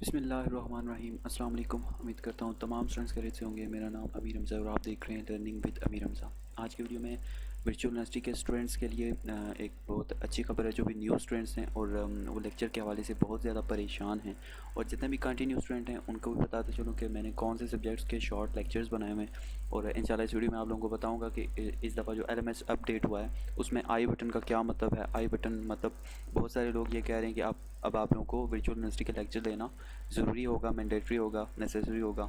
बिस्मिल्लाहिर्रहमानिर्रहीम। अस्सलाम वालेकुम। उम्मीद करता हूँ तमाम स्टूडेंट्स खैरियत से होंगे। मेरा नाम अमीर हमज़ा और आप देख रहे हैं लर्निंग विद अमीर हमज़ा। आज की वीडियो में वर्चुअल यूनिवर्सिटी के स्टूडेंट्स के लिए एक बहुत अच्छी खबर है। जो भी न्यू स्टूडेंट्स हैं और वो लेक्चर के हवाले से बहुत ज़्यादा परेशान हैं, और जितने भी कंटिन्यू स्टूडेंट हैं उनको भी बताते चलूँ कि मैंने कौन से सब्जेक्ट्स के शॉर्ट लेक्चर्स बनाए हुए हैं। और इंशाल्लाह इस वीडियो में आप लोगों को बताऊँगा कि इस दफ़ा जो LMS अपडेट हुआ है उसमें आई बटन का क्या मतलब है। आई बटन मतलब बहुत सारे लोग ये कह रहे हैं कि अब आप लोगों को वर्चुअल यूनिवर्सिटी के लेक्चर लेना ज़रूरी होगा, मैंडेटरी होगा, नेसेसरी होगा,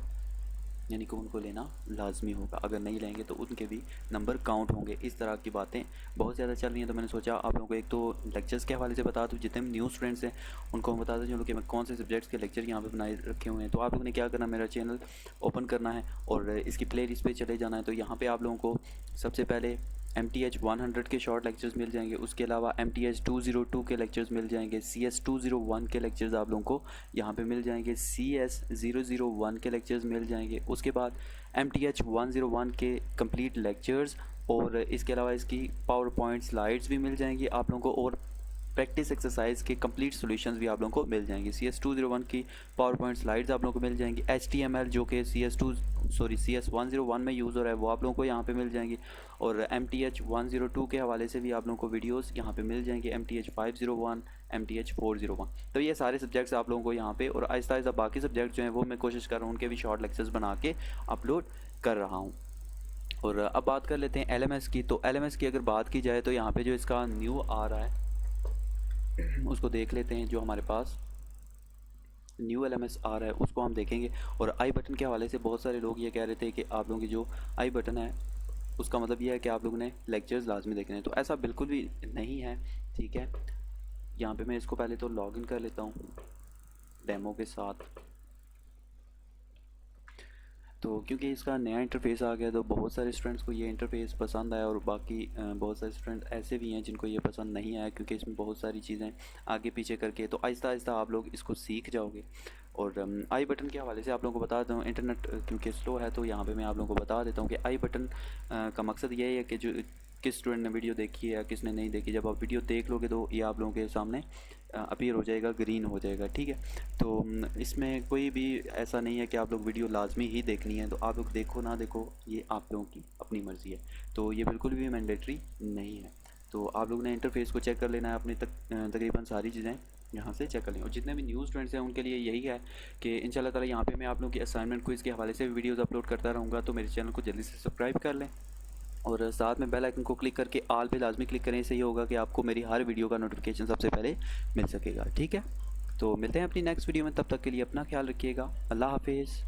यानी कि उनको लेना लाजमी होगा। अगर नहीं लेंगे तो उनके भी नंबर काउंट होंगे। इस तरह की बातें बहुत ज़्यादा चल रही हैं, तो मैंने सोचा आप लोगों को एक तो लेक्चर्स के हवाले से बता दूँ। जितने भी न्यू स्टूडेंट्स हैं उनको हम बताते चलो कि मैं कौन से सब्जेक्ट्स के लेक्चर यहाँ पे बनाए रखे हुए हैं। तो आप लोगों ने क्या करना, मेरा चैनल ओपन करना है और इसकी प्ले लिस्ट पर चले जाना है। तो यहाँ पर आप लोगों को सबसे पहले MTH 100 के शॉर्ट लेक्चर्स मिल जाएंगे। उसके अलावा MTH 202 के लेक्चर्स मिल जाएंगे। CS 201 के लेक्चर्स आप लोगों को यहाँ पे मिल जाएंगे। CS 001 के लेक्चर्स मिल जाएंगे। उसके बाद MTH 101 के कंप्लीट लेक्चर्स और इसके अलावा इसकी पावर पॉइंट स्लाइड्स भी मिल जाएंगी आप लोगों को, और प्रैक्टिस एक्सरसाइज के कंप्लीट सॉल्यूशंस भी आप लोगों को मिल जाएंगे। CS 201 की पावर पॉइंट स्लाइड्स आप लोगों को मिल जाएंगी। HTML जो कि CS 101 में यूज़ हो रहा है वो आप लोगों को यहाँ पे मिल जाएंगी। और MTH 102 के हवाले से भी आप लोगों को वीडियोस यहाँ पे मिल जाएंगे। MTH 501, MTH 401, तो ये सारे सब्जेक्ट्स आप लोगों को यहाँ पे, और आहिस्ता आहिस्ता बाकी सब्जेक्ट जो हैं वो मैं कोशिश कर रहा हूँ उनके भी शॉर्ट लेक्चर्स बना के अपलोड कर रहा हूँ। और अब बात कर लेते हैं LMS की। तो LMS की अगर बात की जाए तो यहाँ पे जो इसका न्यू आ रहा है उसको देख लेते हैं। जो हमारे पास न्यू LMS आ रहा है उसको हम देखेंगे। और आई बटन के हवाले से बहुत सारे लोग ये कह रहे थे कि आप लोगों की जो आई बटन है उसका मतलब ये है कि आप लोगों ने लेक्चर्स लाजमी देखने हैं। तो ऐसा बिल्कुल भी नहीं है, ठीक है। यहाँ पे मैं इसको पहले तो लॉगिन कर लेता हूँ डेमो के साथ। तो क्योंकि इसका नया इंटरफेस आ गया तो बहुत सारे स्टूडेंट्स को ये इंटरफेस पसंद आया, और बाकी बहुत सारे स्टूडेंट ऐसे भी हैं जिनको ये पसंद नहीं आया, क्योंकि इसमें बहुत सारी चीज़ें आगे पीछे करके। तो आहिस्ता आहिस्ता आप लोग इसको सीख जाओगे। और आई बटन के हवाले से आप लोगों को बता दूँ, इंटरनेट क्योंकि स्लो है तो यहाँ पे मैं आप लोगों को बता देता हूँ कि आई बटन का मकसद ये है कि जो किस स्टूडेंट ने वीडियो देखी है या किसने नहीं देखी, जब आप वीडियो देख लोगे तो ये आप लोगों के सामने अपीयर हो जाएगा, ग्रीन हो जाएगा, ठीक है। तो इसमें कोई भी ऐसा नहीं है कि आप लोग वीडियो लाजमी ही देखनी है। तो आप लोग देखो ना देखो ये आप लोगों की अपनी मर्ज़ी है, तो ये बिल्कुल भी मैंडेटरी नहीं है। तो आप लोगों ने इंटरफेस को चेक कर लेना है, अपनी तकरीबन सारी चीज़ें यहाँ से चेक कर लें। और जितने भी न्यू स्टूडेंट्स हैं उनके लिए यही है कि इंशाल्लाह ताला यहाँ पे मैं आप लोगों की असाइनमेंट क्विज़ के हवाले से वीडियोस अपलोड करता रहूँगा। तो मेरे चैनल को जल्दी से सब्सक्राइब कर लें और साथ में बेल आइकन को क्लिक करके ऑल पे लाजमी क्लिक करें। इससे ये होगा कि आपको मेरी हर वीडियो का नोटिफिकेशन सबसे पहले मिल सकेगा, ठीक है। तो मिलते हैं अपनी नेक्स्ट वीडियो में, तब तक के लिए अपना ख्याल रखिएगा। अल्लाह हाफिज़।